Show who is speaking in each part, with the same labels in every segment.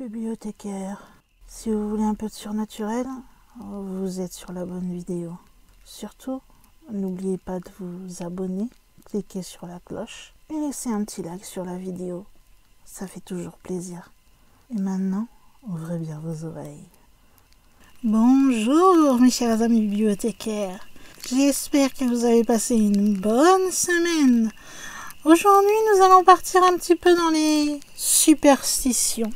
Speaker 1: bibliothécaire. Si vous voulez un peu de surnaturel, vous êtes sur la bonne vidéo. Surtout, n'oubliez pas de vous abonner, cliquez sur la cloche et laissez un petit like sur la vidéo. Ça fait toujours plaisir. Et maintenant, ouvrez bien vos oreilles. Bonjour mes chers amis bibliothécaires. J'espère que vous avez passé une bonne semaine. Aujourd'hui, nous allons partir un petit peu dans les superstitions.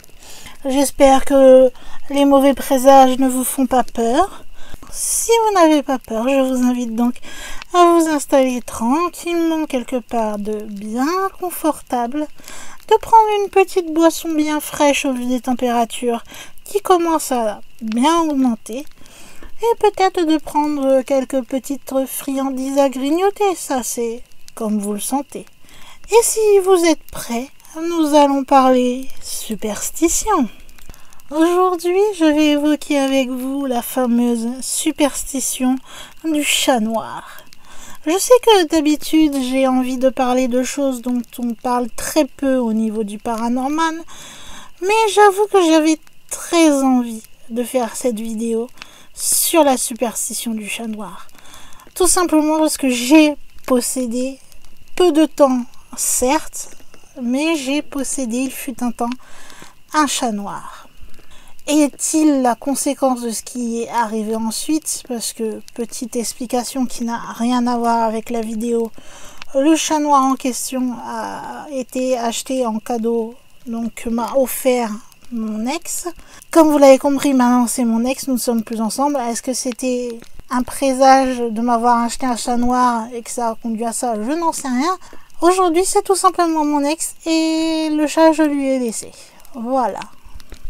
Speaker 1: J'espère que les mauvais présages ne vous font pas peur. Si vous n'avez pas peur, je vous invite donc à vous installer tranquillement quelque part de bien confortable, de prendre une petite boisson bien fraîche au vu des températures qui commencent à bien augmenter, et peut-être de prendre quelques petites friandises à grignoter, ça c'est comme vous le sentez. Et si vous êtes prêts, nous allons parler superstition. Aujourd'hui, je vais évoquer avec vous la fameuse superstition du chat noir. Je sais que d'habitude, j'ai envie de parler de choses dont on parle très peu au niveau du paranormal, mais j'avoue que j'avais très envie de faire cette vidéo sur la superstition du chat noir. Tout simplement parce que j'ai possédé peu de temps, certes, mais j'ai possédé, il fut un temps, un chat noir. Est-il la conséquence de ce qui est arrivé ensuite? Parce que, petite explication qui n'a rien à voir avec la vidéo, le chat noir en question a été acheté en cadeau, donc m'a offert mon ex. Comme vous l'avez compris, maintenant c'est mon ex, nous ne sommes plus ensemble. Est-ce que c'était un présage de m'avoir acheté un chat noir et que ça a conduit à ça? Je n'en sais rien. Aujourd'hui, c'est tout simplement mon ex et le chat, je lui ai laissé. Voilà.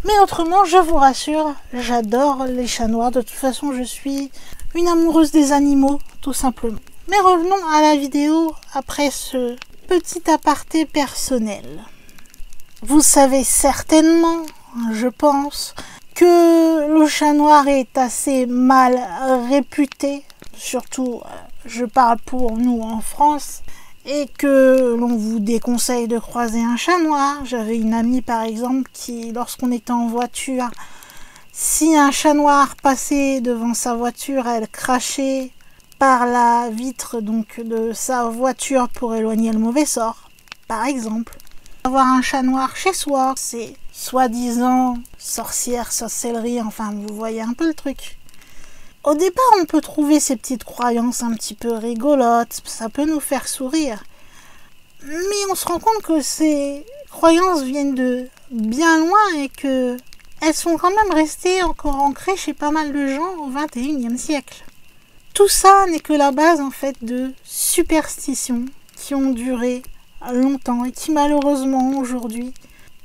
Speaker 1: Mais autrement, je vous rassure, j'adore les chats noirs. De toute façon, je suis une amoureuse des animaux, tout simplement. Mais revenons à la vidéo après ce petit aparté personnel. Vous savez certainement, je pense, que le chat noir est assez mal réputé. Surtout, je parle pour nous en France. Et que l'on vous déconseille de croiser un chat noir. J'avais une amie par exemple qui, lorsqu'on était en voiture, si un chat noir passait devant sa voiture, elle crachait par la vitre donc de sa voiture pour éloigner le mauvais sort, par exemple. Avoir un chat noir chez soi, c'est soi-disant sorcière, sorcellerie, enfin vous voyez un peu le truc. Au départ, on peut trouver ces petites croyances un petit peu rigolotes, ça peut nous faire sourire. Mais on se rend compte que ces croyances viennent de bien loin et que elles sont quand même restées encore ancrées chez pas mal de gens au XXIe siècle. Tout ça n'est que la base en fait de superstitions qui ont duré longtemps et qui malheureusement aujourd'hui,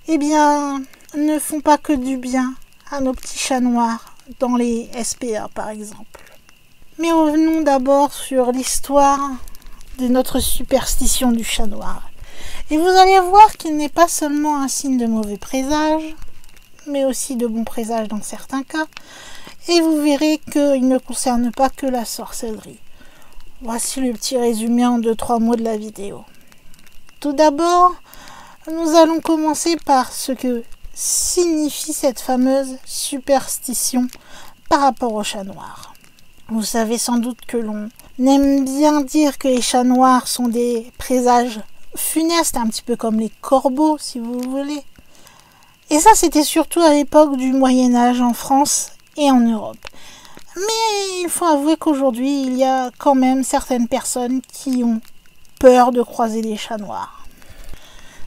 Speaker 1: ne font pas que du bien à nos petits chats noirs. Dans les SPA par exemple. Mais revenons d'abord sur l'histoire de notre superstition du chat noir. Et vous allez voir qu'il n'est pas seulement un signe de mauvais présage, mais aussi de bon présage dans certains cas. Et vous verrez qu'il ne concerne pas que la sorcellerie. Voici le petit résumé en 2-3 mots de la vidéo. Tout d'abord, nous allons commencer par ce que signifie cette fameuse superstition par rapport au chat noir. Vous savez sans doute que l'on aime bien dire que les chats noirs sont des présages funestes, un petit peu comme les corbeaux si vous voulez. Et ça c'était surtout à l'époque du Moyen-Âge en France et en Europe. Mais il faut avouer qu'aujourd'hui il y a quand même certaines personnes qui ont peur de croiser des chats noirs.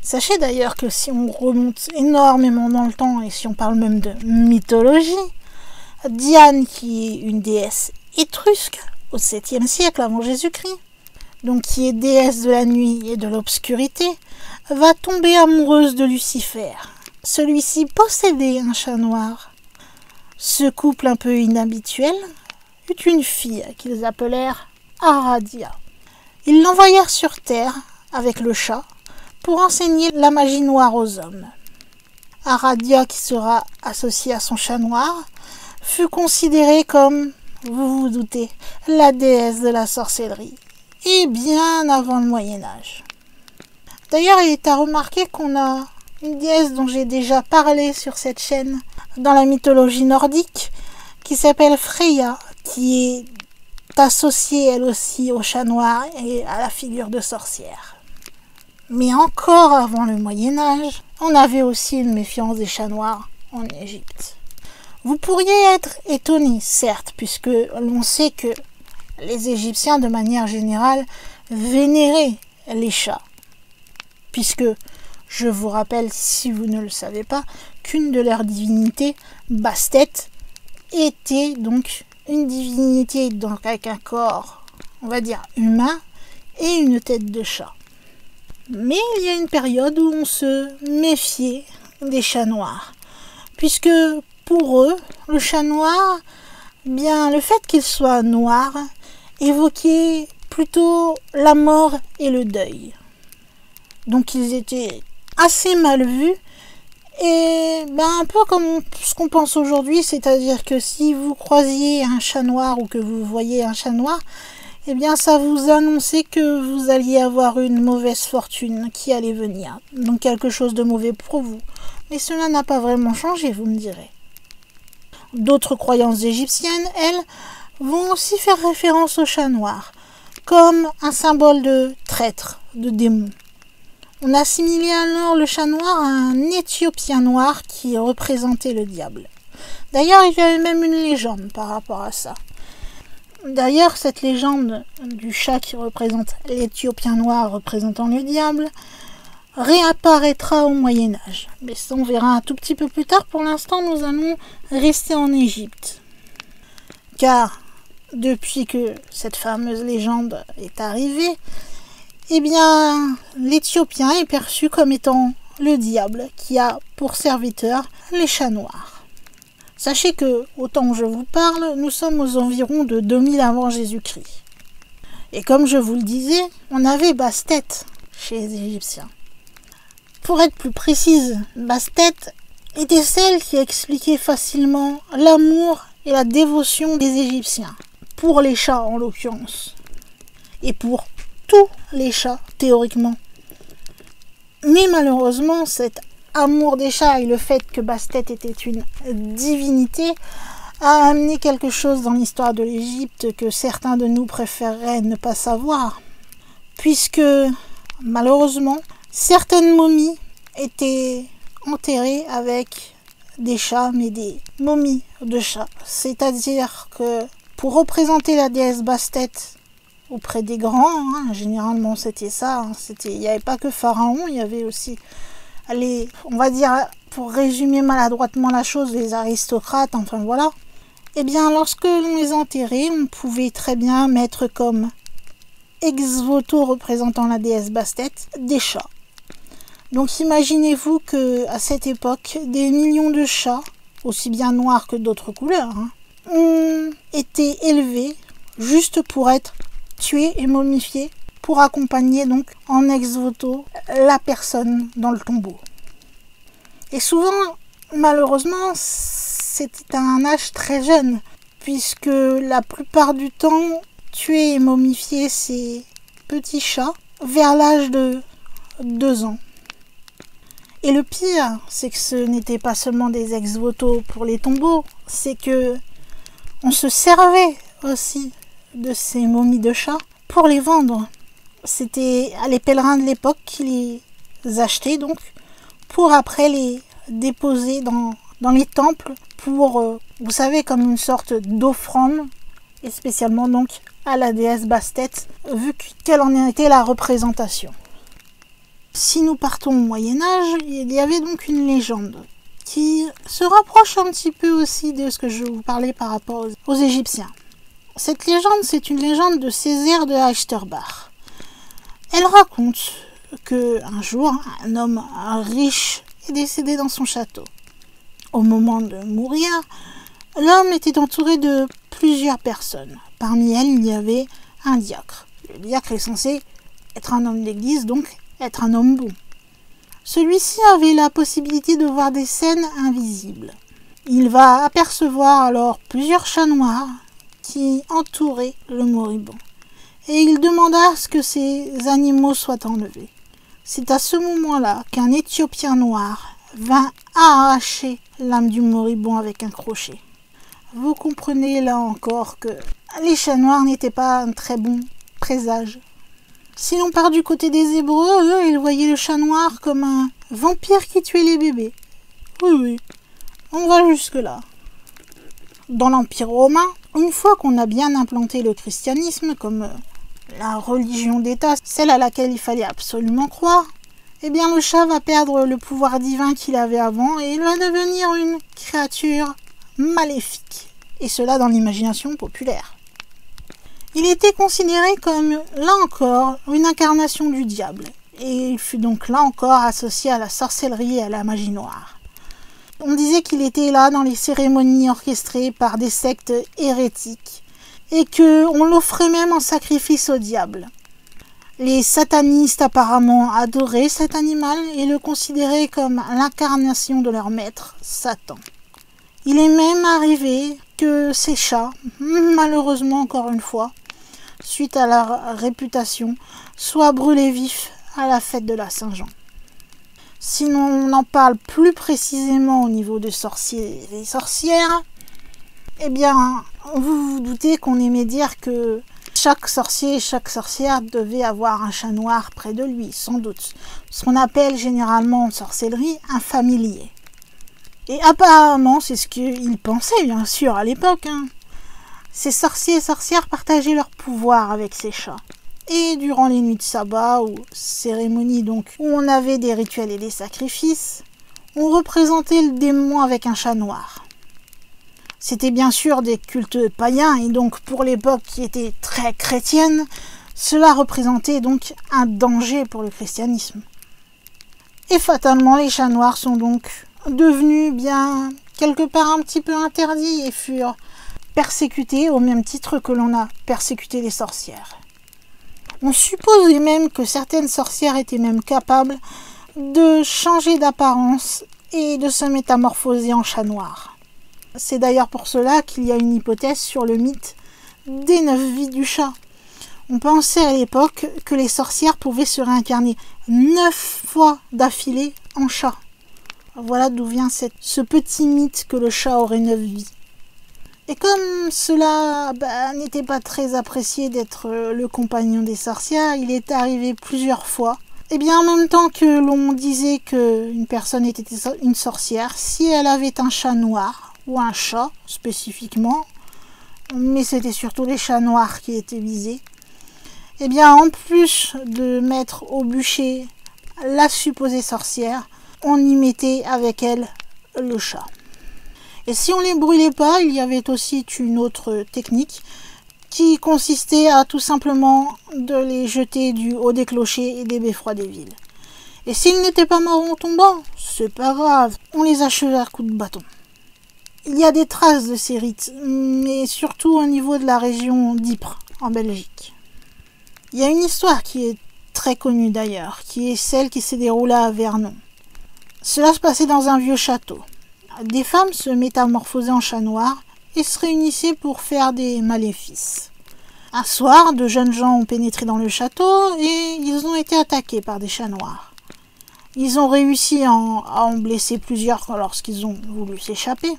Speaker 1: Sachez d'ailleurs que si on remonte énormément dans le temps, et si on parle même de mythologie, Diane, qui est une déesse étrusque au 7e siècle avant Jésus-Christ, donc qui est déesse de la nuit et de l'obscurité, va tomber amoureuse de Lucifer. Celui-ci possédait un chat noir. Ce couple un peu inhabituel eut une fille qu'ils appelèrent Aradia. Ils l'envoyèrent sur Terre avec le chat, pour enseigner la magie noire aux hommes. Aradia, qui sera associée à son chat noir, fut considérée comme, vous vous doutez, la déesse de la sorcellerie, et bien avant le Moyen-Âge. D'ailleurs, il est à remarquer qu'on a une déesse dont j'ai déjà parlé sur cette chaîne dans la mythologie nordique, qui s'appelle Freya, qui est associée elle aussi au chat noir et à la figure de sorcière. Mais encore avant le Moyen-Âge, on avait aussi une méfiance des chats noirs en Égypte. Vous pourriez être étonné, certes, puisque l'on sait que les Égyptiens, de manière générale, vénéraient les chats. Puisque, je vous rappelle, si vous ne le savez pas, qu'une de leurs divinités, Bastet, était donc une divinité donc avec un corps, on va dire, humain et une tête de chat. Mais il y a une période où on se méfiait des chats noirs, puisque pour eux, le chat noir, bien le fait qu'il soit noir évoquait plutôt la mort et le deuil. Donc ils étaient assez mal vus et un peu comme ce qu'on pense aujourd'hui, c'est-à-dire que si vous croisiez un chat noir ou que vous voyez un chat noir, eh bien ça vous annonçait que vous alliez avoir une mauvaise fortune qui allait venir, donc quelque chose de mauvais pour vous. Mais cela n'a pas vraiment changé, vous me direz. D'autres croyances égyptiennes, elles, vont aussi faire référence au chat noir, comme un symbole de traître, de démon. On assimilait alors le chat noir à un Éthiopien noir qui représentait le diable. D'ailleurs, il y avait même une légende par rapport à ça. D'ailleurs, cette légende du chat qui représente l'Éthiopien noir représentant le diable réapparaîtra au Moyen-Âge. Mais ça, on verra un tout petit peu plus tard. Pour l'instant, nous allons rester en Égypte. Car, depuis que cette fameuse légende est arrivée, eh bien, l'Éthiopien est perçu comme étant le diable qui a pour serviteur les chats noirs. Sachez que, au temps où je vous parle, nous sommes aux environs de 2000 avant Jésus-Christ. Et comme je vous le disais, on avait Bastet chez les Égyptiens. Pour être plus précise, Bastet était celle qui expliquait facilement l'amour et la dévotion des Égyptiens, pour les chats en l'occurrence, et pour tous les chats théoriquement. Mais malheureusement, cet amour des chats et le fait que Bastet était une divinité a amené quelque chose dans l'histoire de l'Égypte que certains de nous préféreraient ne pas savoir, puisque malheureusement certaines momies étaient enterrées avec des chats, mais des momies de chats. C'est-à-dire que pour représenter la déesse Bastet auprès des grands, généralement c'était ça, il n'y avait pas que Pharaon, il y avait aussi on va dire, pour résumer maladroitement la chose, les aristocrates, enfin voilà. Eh bien, lorsque l'on les enterrait, on pouvait très bien mettre comme ex-voto représentant la déesse Bastet des chats. Donc imaginez-vous que à cette époque, des millions de chats, aussi bien noirs que d'autres couleurs, ont été élevés juste pour être tués et momifiés, pour accompagner donc en ex-voto la personne dans le tombeau. Et souvent, malheureusement, c'était à un âge très jeune, puisque la plupart du temps, tuer et momifier ces petits chats vers l'âge de 2 ans. Et le pire, c'est que ce n'était pas seulement des ex-voto pour les tombeaux, c'est que on se servait aussi de ces momies de chats pour les vendre. C'était les pèlerins de l'époque qui les achetaient donc pour après les déposer dans les temples pour, vous savez, comme une sorte d'offrande, et spécialement donc à la déesse Bastet, vu qu'elle en était la représentation. Si nous partons au Moyen-Âge, il y avait donc une légende qui se rapproche un petit peu aussi de ce que je vous parlais par rapport aux Égyptiens. Cette légende, c'est une légende de Césaire de Heisterbach. Elle raconte qu'un jour, un homme riche est décédé dans son château. Au moment de mourir, l'homme était entouré de plusieurs personnes. Parmi elles, il y avait un diacre. Le diacre est censé être un homme d'église, donc être un homme bon. Celui-ci avait la possibilité de voir des scènes invisibles. Il va apercevoir alors plusieurs chats noirs qui entouraient le moribond. Et il demanda à ce que ces animaux soient enlevés. C'est à ce moment-là qu'un Éthiopien noir vint arracher l'âme du moribond avec un crochet. Vous comprenez là encore que les chats noirs n'étaient pas un très bon présage. Si l'on part du côté des Hébreux, eux, ils voyaient le chat noir comme un vampire qui tuait les bébés. Oui, on va jusque-là. Dans l'Empire romain, une fois qu'on a bien implanté le christianisme comme la religion d'État, celle à laquelle il fallait absolument croire, eh bien le chat va perdre le pouvoir divin qu'il avait avant et il va devenir une créature maléfique. Et cela dans l'imagination populaire. Il était considéré comme, là encore, une incarnation du diable, et il fut donc là encore associé à la sorcellerie et à la magie noire. On disait qu'il était là dans les cérémonies orchestrées par des sectes hérétiques, et qu'on l'offrait même en sacrifice au diable. Les satanistes apparemment adoraient cet animal et le considéraient comme l'incarnation de leur maître, Satan. Il est même arrivé que ces chats, malheureusement encore une fois, suite à leur réputation, soient brûlés vifs à la fête de la Saint-Jean. Si on en parle plus précisément au niveau des sorciers et des sorcières, eh bien, vous vous doutez qu'on aimait dire que chaque sorcier et chaque sorcière devait avoir un chat noir près de lui, sans doute. Ce qu'on appelle généralement en sorcellerie un familier. Et apparemment, c'est ce qu'ils pensaient, bien sûr, à l'époque. Ces sorciers et sorcières partageaient leur pouvoir avec ces chats. Et durant les nuits de sabbat, ou cérémonies donc, où on avait des rituels et des sacrifices, on représentait le démon avec un chat noir. C'était bien sûr des cultes païens, et donc pour l'époque qui était très chrétienne, cela représentait donc un danger pour le christianisme. Et fatalement, les chats noirs sont donc devenus bien quelque part un petit peu interdits et furent persécutés au même titre que l'on a persécuté les sorcières. On supposait même que certaines sorcières étaient même capables de changer d'apparence et de se métamorphoser en chat noir. C'est d'ailleurs pour cela qu'il y a une hypothèse sur le mythe des 9 vies du chat. On pensait à l'époque que les sorcières pouvaient se réincarner 9 fois d'affilée en chat. Voilà d'où vient ce petit mythe que le chat aurait 9 vies. Et comme cela n'était pas très apprécié d'être le compagnon des sorcières, il est arrivé plusieurs fois. Et bien en même temps que l'on disait qu'une personne était une sorcière, si elle avait un chat noir, ou un chat spécifiquement, mais c'était surtout les chats noirs qui étaient visés, et bien en plus de mettre au bûcher la supposée sorcière, on y mettait avec elle le chat. Et si on ne les brûlait pas, il y avait aussi une autre technique qui consistait à tout simplement de les jeter du haut des clochers et des beffrois des villes. Et s'ils n'étaient pas morts en tombant, c'est pas grave, on les achevait à coups de bâton. Il y a des traces de ces rites, mais surtout au niveau de la région d'Ypres, en Belgique. Il y a une histoire qui est très connue d'ailleurs, qui est celle qui s'est déroulée à Vernon. Cela se passait dans un vieux château. Des femmes se métamorphosaient en chat noir et se réunissaient pour faire des maléfices. Un soir, de jeunes gens ont pénétré dans le château et ils ont été attaqués par des chats noirs. Ils ont réussi à en blesser plusieurs lorsqu'ils ont voulu s'échapper.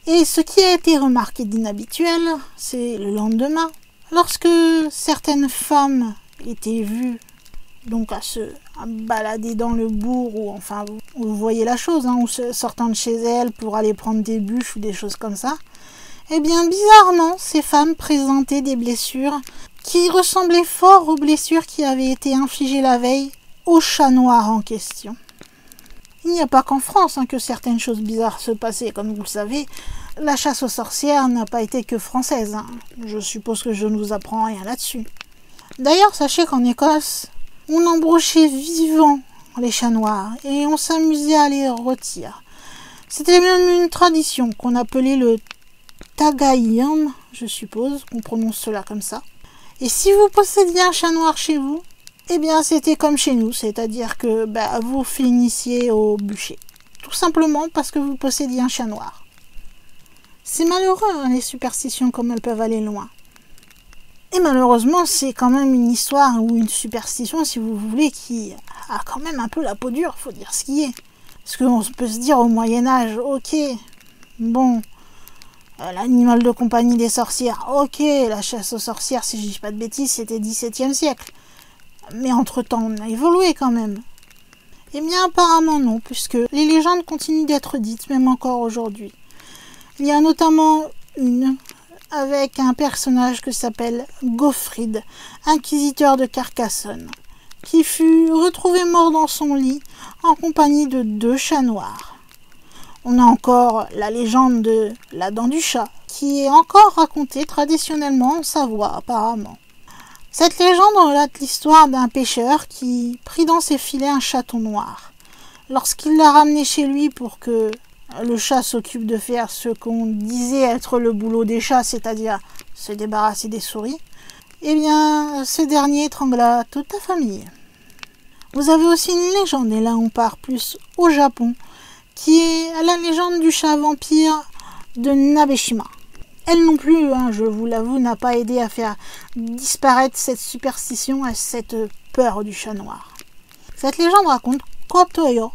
Speaker 1: Et ce qui a été remarqué d'inhabituel, c'est le lendemain, lorsque certaines femmes étaient vues donc à se balader dans le bourg, ou enfin vous voyez la chose, ou sortant de chez elles pour aller prendre des bûches ou des choses comme ça, eh bien bizarrement ces femmes présentaient des blessures qui ressemblaient fort aux blessures qui avaient été infligées la veille au chat noir en question. Il n'y a pas qu'en France que certaines choses bizarres se passaient, comme vous le savez. La chasse aux sorcières n'a pas été que française. Je suppose que je ne vous apprends rien là-dessus. D'ailleurs, sachez qu'en Écosse, on embrochait vivants les chats noirs et on s'amusait à les rôtir. C'était même une tradition qu'on appelait le tagayam, je suppose qu'on prononce cela comme ça. Et si vous possédiez un chat noir chez vous, eh bien c'était comme chez nous, c'est-à-dire que vous finissiez au bûcher. Tout simplement parce que vous possédiez un chat noir. C'est malheureux, les superstitions, comme elles peuvent aller loin. Et malheureusement, c'est quand même une histoire ou une superstition, si vous voulez, qui a quand même un peu la peau dure, faut dire ce qui est. Parce qu'on peut se dire au Moyen-Âge, ok, bon, l'animal de compagnie des sorcières, ok, la chasse aux sorcières, si je dis pas de bêtises, c'était 17e siècle. Mais entre-temps, on a évolué quand même. Eh bien, apparemment non, puisque les légendes continuent d'être dites, même encore aujourd'hui. Il y a notamment une avec un personnage qui s'appelle Gaufrid, inquisiteur de Carcassonne, qui fut retrouvé mort dans son lit en compagnie de 2 chats noirs. On a encore la légende de la dent du chat, qui est encore racontée traditionnellement en Savoie apparemment. Cette légende relate l'histoire d'un pêcheur qui prit dans ses filets un chaton noir. Lorsqu'il l'a ramené chez lui pour que le chat s'occupe de faire ce qu'on disait être le boulot des chats, c'est-à-dire se débarrasser des souris, eh bien, ce dernier étrangla toute la famille. Vous avez aussi une légende, et là on part plus au Japon, qui est la légende du chat vampire de Nabeshima. Elle non plus, je vous l'avoue, n'a pas aidé à faire disparaître cette superstition et cette peur du chat noir. Cette légende raconte qu'Otoyo,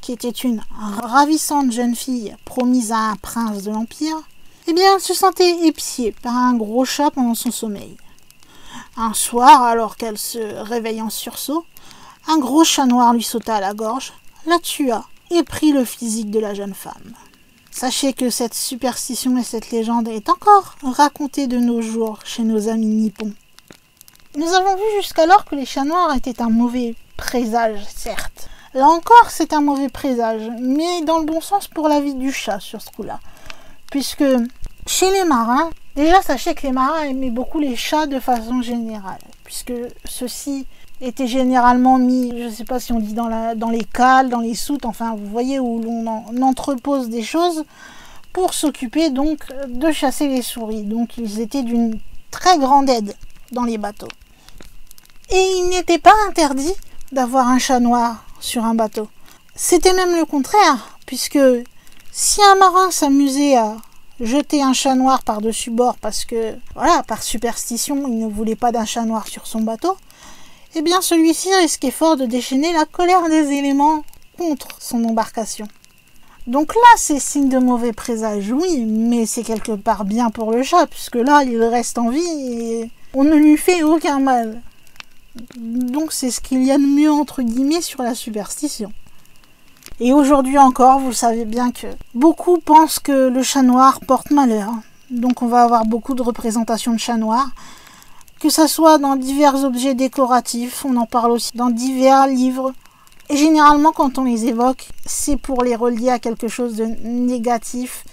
Speaker 1: qui était une ravissante jeune fille promise à un prince de l'Empire, eh bien, se sentait épiée par un gros chat pendant son sommeil. Un soir, alors qu'elle se réveille en sursaut, un gros chat noir lui sauta à la gorge, la tua et prit le physique de la jeune femme. Sachez que cette superstition et cette légende est encore racontée de nos jours chez nos amis nippons. Nous avons vu jusqu'alors que les chats noirs étaient un mauvais présage, certes. Là encore, c'est un mauvais présage, mais dans le bon sens pour la vie du chat sur ce coup-là. Puisque chez les marins, déjà sachez que les marins aimaient beaucoup les chats de façon générale, puisque ceux-ci étaient généralement mis, je ne sais pas si on dit dans les cales, dans les soutes, enfin vous voyez où l'on entrepose des choses pour s'occuper donc de chasser les souris. Donc ils étaient d'une très grande aide dans les bateaux. Et il n'était pas interdit d'avoir un chat noir sur un bateau. C'était même le contraire, puisque si un marin s'amusait à jeter un chat noir par-dessus bord parce que, voilà, par superstition, il ne voulait pas d'un chat noir sur son bateau, eh bien celui-ci risquait fort de déchaîner la colère des éléments contre son embarcation. Donc là, c'est signe de mauvais présage, oui, mais c'est quelque part bien pour le chat, puisque là, il reste en vie et on ne lui fait aucun mal. Donc c'est ce qu'il y a de mieux entre guillemets sur la superstition. Et aujourd'hui encore, vous savez bien que beaucoup pensent que le chat noir porte malheur. Donc on va avoir beaucoup de représentations de chats noirs, que ça soit dans divers objets décoratifs, on en parle aussi dans divers livres. Et généralement quand on les évoque, c'est pour les relier à quelque chose de négatif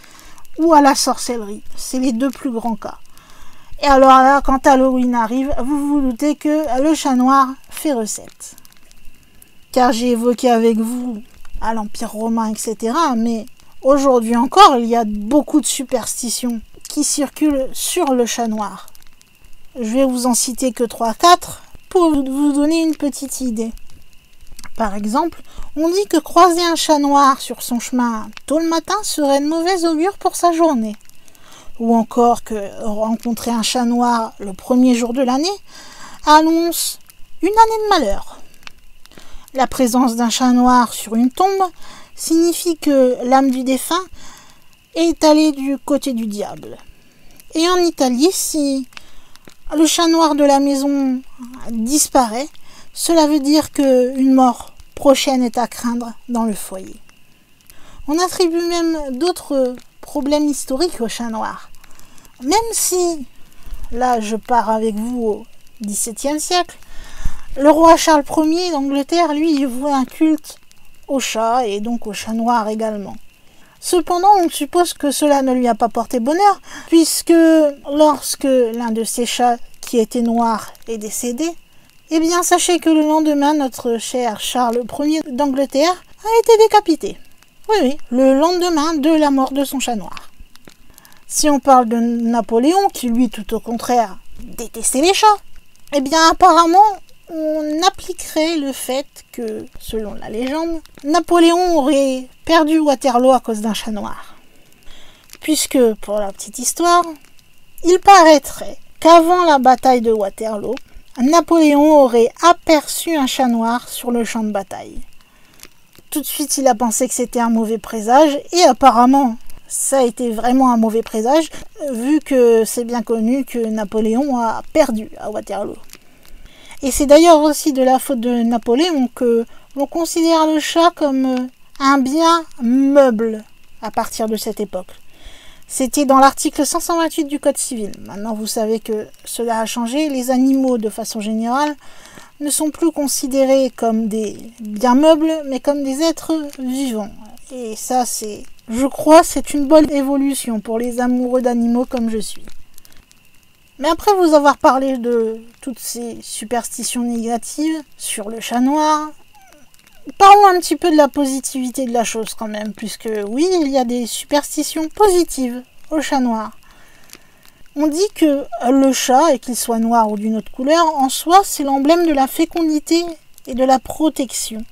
Speaker 1: ou à la sorcellerie. C'est les 2 plus grands cas. Et alors là, quand Halloween arrive, vous vous doutez que le chat noir fait recette. Car j'ai évoqué avec vous à l'Empire romain, etc. Mais aujourd'hui encore, il y a beaucoup de superstitions qui circulent sur le chat noir. Je vais vous en citer que 3-4 pour vous donner une petite idée. Par exemple, on dit que croiser un chat noir sur son chemin tôt le matin serait de mauvais augure pour sa journée. Ou encore que rencontrer un chat noir le premier jour de l'année annonce une année de malheur. La présence d'un chat noir sur une tombe signifie que l'âme du défunt est allée du côté du diable. Et en Italie, si le chat noir de la maison disparaît, cela veut dire qu'une mort prochaine est à craindre dans le foyer. On attribue même d'autres problèmes historiques au chat noir. Même si, là je pars avec vous au XVIIe siècle, le roi Charles Ier d'Angleterre, lui, il vouait un culte au chat et donc au chat noir également. Cependant, on suppose que cela ne lui a pas porté bonheur, puisque lorsque l'un de ses chats qui était noir est décédé, eh bien sachez que le lendemain, notre cher Charles Ier d'Angleterre a été décapité. Oui, le lendemain de la mort de son chat noir. Si on parle de Napoléon, qui lui, tout au contraire, détestait les chats, eh bien apparemment, on appliquerait le fait que, selon la légende, Napoléon aurait perdu Waterloo à cause d'un chat noir. Puisque, pour la petite histoire, il paraîtrait qu'avant la bataille de Waterloo, Napoléon aurait aperçu un chat noir sur le champ de bataille. Tout de suite, il a pensé que c'était un mauvais présage, et apparemment, ça a été vraiment un mauvais présage, vu que c'est bien connu que Napoléon a perdu à Waterloo. Et c'est d'ailleurs aussi de la faute de Napoléon que l'on considère le chat comme un bien meuble à partir de cette époque. C'était dans l'article 528 du Code civil. Maintenant, vous savez que cela a changé. Les animaux, de façon générale, ne sont plus considérés comme des biens meubles, mais comme des êtres vivants. Et ça, je crois, c'est une bonne évolution pour les amoureux d'animaux comme je suis. Mais après vous avoir parlé de toutes ces superstitions négatives sur le chat noir, parlons un petit peu de la positivité de la chose quand même, puisque oui, il y a des superstitions positives au chat noir. On dit que le chat, et qu'il soit noir ou d'une autre couleur, en soi, c'est l'emblème de la fécondité et de la protection.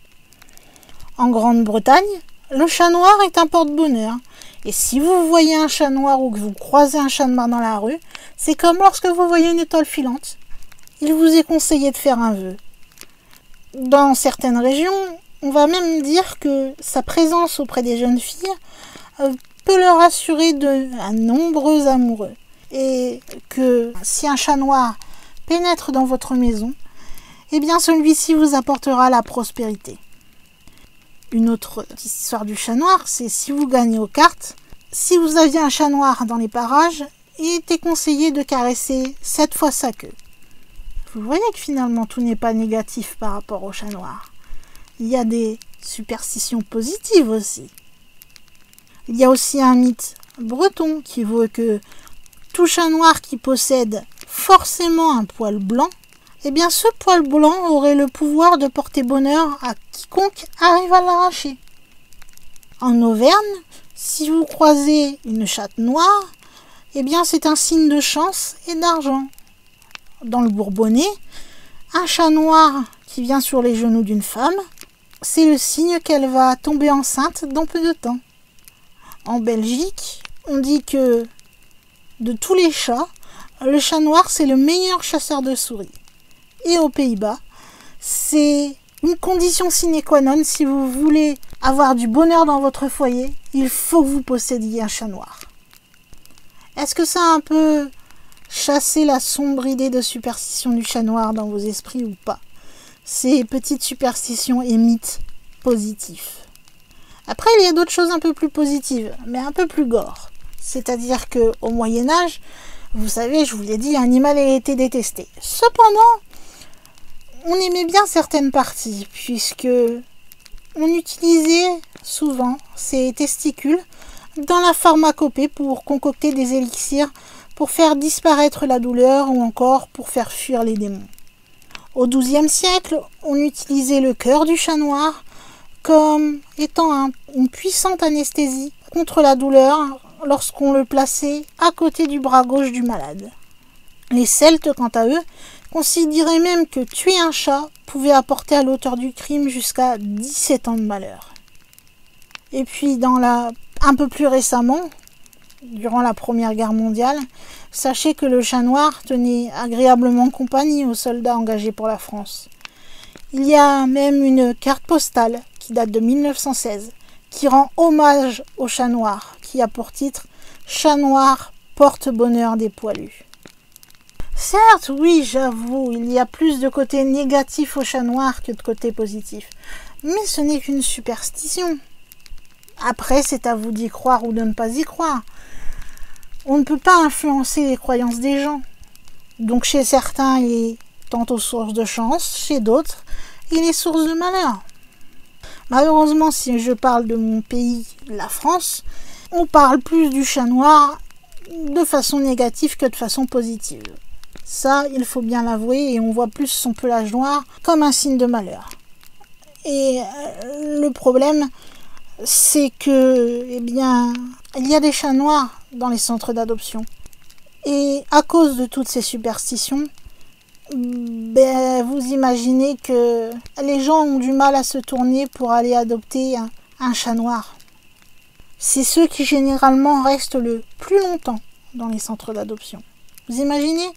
Speaker 1: En Grande-Bretagne, le chat noir est un porte-bonheur. Et si vous voyez un chat noir ou que vous croisez un chat noir dans la rue, c'est comme lorsque vous voyez une étoile filante. Il vous est conseillé de faire un vœu. Dans certaines régions, on va même dire que sa présence auprès des jeunes filles peut leur assurer de nombreux amoureux. Et que si un chat noir pénètre dans votre maison, eh bien celui-ci vous apportera la prospérité. Une autre histoire du chat noir, c'est si vous gagnez aux cartes, si vous aviez un chat noir dans les parages, il était conseillé de caresser 7 fois sa queue. Vous voyez que finalement tout n'est pas négatif par rapport au chat noir. Il y a des superstitions positives aussi. Il y a aussi un mythe breton qui veut que tout chat noir qui possède forcément un poil blanc, eh bien ce poil blanc aurait le pouvoir de porter bonheur à quiconque arrive à l'arracher. En Auvergne, si vous croisez une chatte noire, eh bien c'est un signe de chance et d'argent. Dans le Bourbonnais, un chat noir qui vient sur les genoux d'une femme, c'est le signe qu'elle va tomber enceinte dans peu de temps. En Belgique, on dit que de tous les chats, le chat noir c'est le meilleur chasseur de souris. Et aux Pays-Bas, c'est une condition sine qua non si vous voulez avoir du bonheur dans votre foyer, il faut que vous possédiez un chat noir. Est-ce que ça a un peu chassé la sombre idée de superstition du chat noir dans vos esprits ou pas? Ces petites superstitions et mythes positifs. Après, il y a d'autres choses un peu plus positives, mais un peu plus gore. C'est-à-dire qu'au Moyen-Âge, vous savez, je vous l'ai dit, l'animal a été détesté. Cependant, on aimait bien certaines parties, puisque on utilisait souvent ces testicules dans la pharmacopée pour concocter des élixirs pour faire disparaître la douleur ou encore pour faire fuir les démons. Au XIIe siècle, on utilisait le cœur du chat noir comme étant une puissante anesthésie contre la douleur lorsqu'on le plaçait à côté du bras gauche du malade. Les Celtes, quant à eux, considéraient même que tuer un chat pouvait apporter à l'auteur du crime jusqu'à 17 ans de malheur. Et puis, un peu plus récemment, durant la Première Guerre mondiale, sachez que le chat noir tenait agréablement compagnie aux soldats engagés pour la France. Il y a même une carte postale qui date de 1916, qui rend hommage au chat noir, qui a pour titre « Chat noir, porte-bonheur des poilus ». Certes, oui, j'avoue, il y a plus de côté négatif au chat noir que de côté positif. Mais ce n'est qu'une superstition. Après, c'est à vous d'y croire ou de ne pas y croire. On ne peut pas influencer les croyances des gens. Donc chez certains, il est tantôt source de chance, chez d'autres, il est source de malheur. Malheureusement, si je parle de mon pays, la France, on parle plus du chat noir de façon négative que de façon positive. Ça, il faut bien l'avouer, et on voit plus son pelage noir comme un signe de malheur. Et le problème, c'est que, il y a des chats noirs dans les centres d'adoption. Et à cause de toutes ces superstitions, vous imaginez que les gens ont du mal à se tourner pour aller adopter un chat noir. C'est ceux qui généralement restent le plus longtemps dans les centres d'adoption. Vous imaginez ?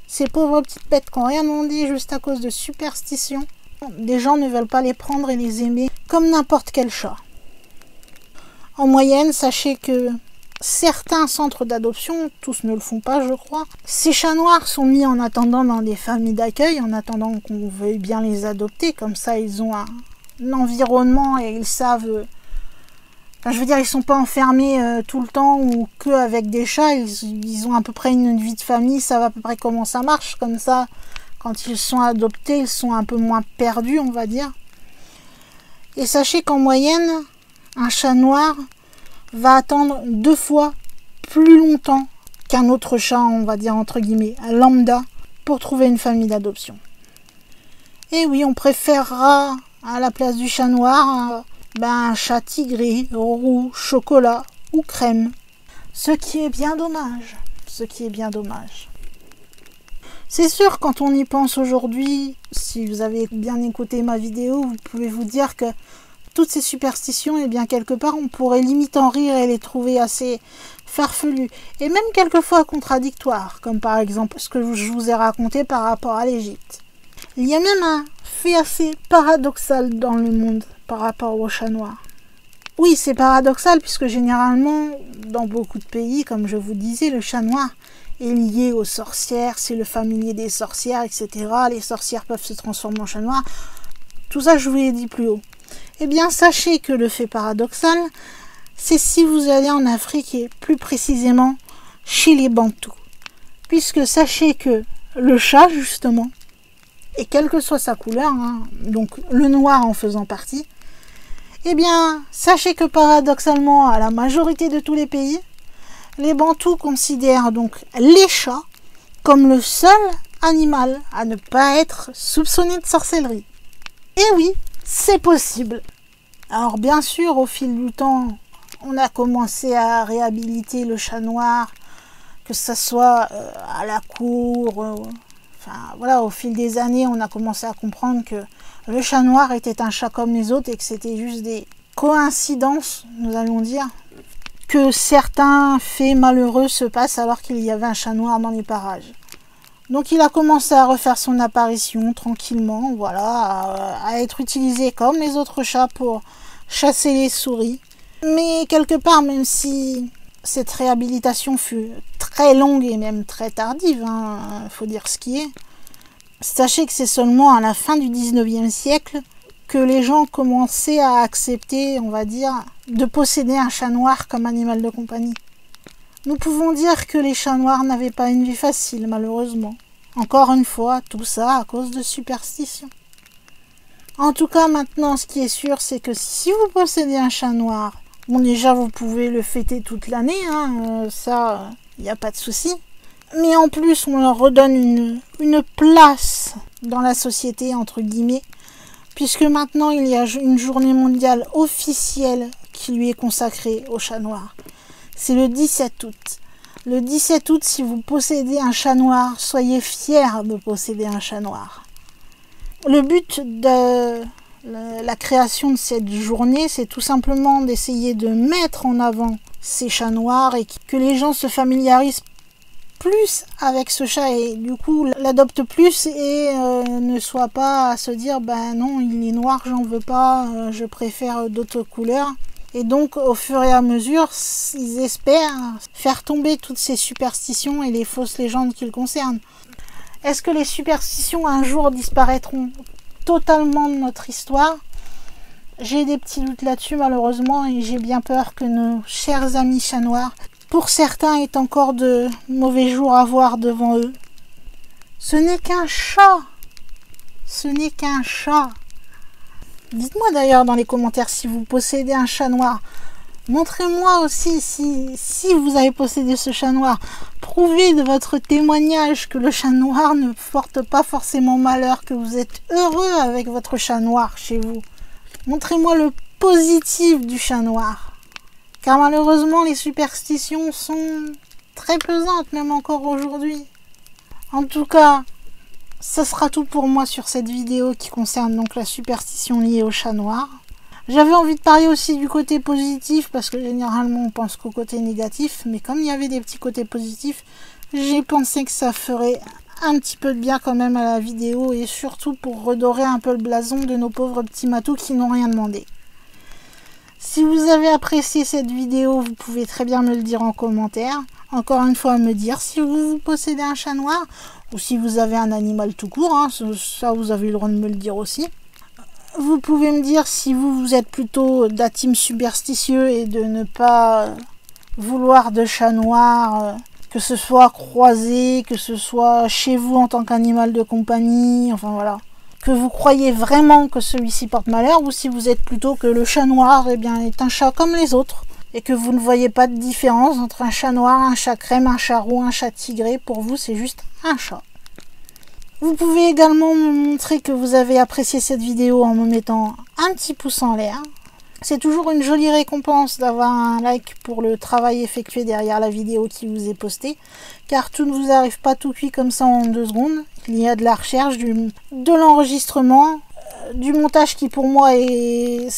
Speaker 1: Ces pauvres petites bêtes qui n'ont rien demandé juste à cause de superstitions. Des gens ne veulent pas les prendre et les aimer comme n'importe quel chat. En moyenne, sachez que certains centres d'adoption, tous ne le font pas je crois, ces chats noirs sont mis en attendant dans des familles d'accueil, en attendant qu'on veuille bien les adopter, comme ça ils ont un environnement et ils savent... Enfin, je veux dire, ils sont pas enfermés tout le temps ou que avec des chats, ils ont à peu près une vie de famille, savent à peu près comment ça marche, comme ça, quand ils sont adoptés, ils sont un peu moins perdus, on va dire. Et sachez qu'en moyenne, un chat noir va attendre 2 fois plus longtemps qu'un autre chat, on va dire entre guillemets, un lambda, pour trouver une famille d'adoption. Et oui, on préférera à la place du chat noir un chat tigré, roux, chocolat ou crème. Ce qui est bien dommage. Ce qui est bien dommage. C'est sûr, quand on y pense aujourd'hui, si vous avez bien écouté ma vidéo, vous pouvez vous dire que toutes ces superstitions, eh bien quelque part, on pourrait limite en rire et les trouver assez farfelues. Et même quelquefois contradictoires, comme par exemple ce que je vous ai raconté par rapport à l'Égypte. Il y a même un fait assez paradoxal dans le monde par rapport au chat noir. Oui, c'est paradoxal puisque généralement, dans beaucoup de pays, comme je vous disais, le chat noir est lié aux sorcières, c'est le familier des sorcières, etc. Les sorcières peuvent se transformer en chat noir. Tout ça, je vous l'ai dit plus haut. Eh bien, sachez que le fait paradoxal, c'est si vous allez en Afrique et plus précisément chez les Bantous. Puisque sachez que le chat, justement, et quelle que soit sa couleur, donc le noir en faisant partie, eh bien, sachez que paradoxalement, à la majorité de tous les pays, les Bantous considèrent donc les chats comme le seul animal à ne pas être soupçonné de sorcellerie. Et oui, c'est possible. Alors bien sûr, au fil du temps, on a commencé à réhabiliter le chat noir, que ce soit à la cour, enfin voilà, au fil des années, on a commencé à comprendre que le chat noir était un chat comme les autres et que c'était juste des coïncidences, nous allons dire, que certains faits malheureux se passent alors qu'il y avait un chat noir dans les parages. Donc il a commencé à refaire son apparition tranquillement, voilà, à être utilisé comme les autres chats pour chasser les souris. Mais quelque part, même si cette réhabilitation fut très longue et même très tardive, faut dire ce qui est, sachez que c'est seulement à la fin du 19e siècle que les gens commençaient à accepter, on va dire, de posséder un chat noir comme animal de compagnie. Nous pouvons dire que les chats noirs n'avaient pas une vie facile, malheureusement. Encore une fois, tout ça à cause de superstitions. En tout cas, maintenant, ce qui est sûr, c'est que si vous possédez un chat noir, bon, déjà, vous pouvez le fêter toute l'année, ça, il n'y a pas de souci. Mais en plus, on leur redonne une place dans la société, entre guillemets, puisque maintenant, il y a une journée mondiale officielle qui lui est consacrée au chat noir. C'est le 17 août. Le 17 août, si vous possédez un chat noir, soyez fiers de posséder un chat noir. Le but de la création de cette journée, c'est tout simplement d'essayer de mettre en avant ces chats noirs et que les gens se familiarisent plus avec ce chat et du coup l'adoptent plus et ne soient pas à se dire ben non, il est noir, j'en veux pas, je préfère d'autres couleurs. Et donc, au fur et à mesure, ils espèrent faire tomber toutes ces superstitions et les fausses légendes qui le concernent. Est-ce que les superstitions un jour disparaîtront totalement de notre histoire? J'ai des petits doutes là-dessus malheureusement et j'ai bien peur que nos chers amis chats noirs, pour certains, aient encore de mauvais jours à voir devant eux. Ce n'est qu'un chat. Ce n'est qu'un chat. Dites-moi d'ailleurs dans les commentaires si vous possédez un chat noir. Montrez-moi aussi si vous avez possédé ce chat noir. Prouvez de votre témoignage que le chat noir ne porte pas forcément malheur, que vous êtes heureux avec votre chat noir chez vous. Montrez-moi le positif du chat noir. Car malheureusement, les superstitions sont très pesantes, même encore aujourd'hui. En tout cas, ce sera tout pour moi sur cette vidéo qui concerne donc la superstition liée au chat noir. J'avais envie de parler aussi du côté positif parce que généralement on pense qu'au côté négatif, mais comme il y avait des petits côtés positifs, j'ai pensé que ça ferait un petit peu de bien quand même à la vidéo et surtout pour redorer un peu le blason de nos pauvres petits matous qui n'ont rien demandé. Si vous avez apprécié cette vidéo, vous pouvez très bien me le dire en commentaire. Encore une fois, me dire si vous possédez un chat noir ou si vous avez un animal tout court. Hein, ça, vous avez le droit de me le dire aussi. Vous pouvez me dire si vous êtes plutôt de la team superstitieux et de ne pas vouloir de chat noir, que ce soit croisé, que ce soit chez vous en tant qu'animal de compagnie, enfin voilà. Que vous croyez vraiment que celui-ci porte malheur ou si vous êtes plutôt que le chat noir eh bien, est un chat comme les autres et que vous ne voyez pas de différence entre un chat noir, un chat crème, un chat roux, un chat tigré. Pour vous, c'est juste un chat. Vous pouvez également me montrer que vous avez apprécié cette vidéo en me mettant un petit pouce en l'air. C'est toujours une jolie récompense d'avoir un like pour le travail effectué derrière la vidéo qui vous est postée, car tout ne vous arrive pas tout cuit comme ça en 2 secondes. Il y a de la recherche, de l'enregistrement, du montage qui pour moi est,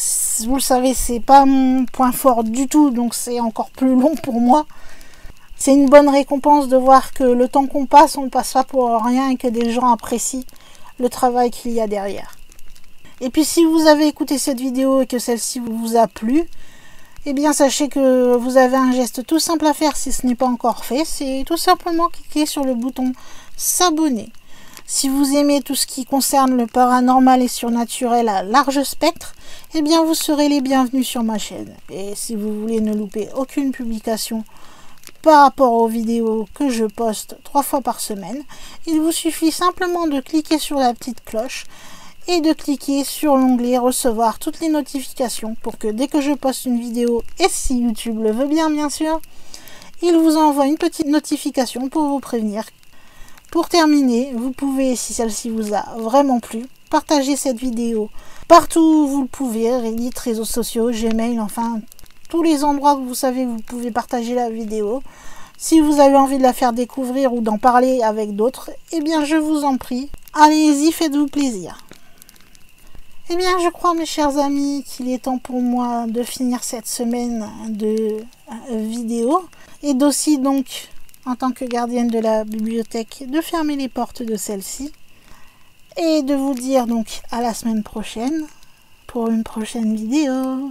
Speaker 1: vous le savez, c'est pas mon point fort du tout, donc c'est encore plus long pour moi. C'est une bonne récompense de voir que le temps qu'on passe, on ne passe pas pour rien et que des gens apprécient le travail qu'il y a derrière. Et puis si vous avez écouté cette vidéo et que celle-ci vous a plu, eh bien sachez que vous avez un geste tout simple à faire si ce n'est pas encore fait, c'est tout simplement cliquer sur le bouton s'abonner. Si vous aimez tout ce qui concerne le paranormal et surnaturel à large spectre, eh bien vous serez les bienvenus sur ma chaîne. Et si vous voulez ne louper aucune publication par rapport aux vidéos que je poste 3 fois par semaine, il vous suffit simplement de cliquer sur la petite cloche et de cliquer sur l'onglet recevoir toutes les notifications pour que dès que je poste une vidéo, et si YouTube le veut bien sûr, il vous envoie une petite notification pour vous prévenir. Pour terminer, vous pouvez, si celle-ci vous a vraiment plu, partager cette vidéo partout où vous le pouvez, Reddit, réseaux sociaux, Gmail, enfin tous les endroits où vous savez que vous pouvez partager la vidéo. Si vous avez envie de la faire découvrir ou d'en parler avec d'autres, eh bien je vous en prie, allez-y, faites-vous plaisir. Eh bien, je crois, mes chers amis, qu'il est temps pour moi de finir cette semaine de vidéo et d'aussi, donc, en tant que gardienne de la bibliothèque, de fermer les portes de celle-ci et de vous dire donc à la semaine prochaine pour une prochaine vidéo.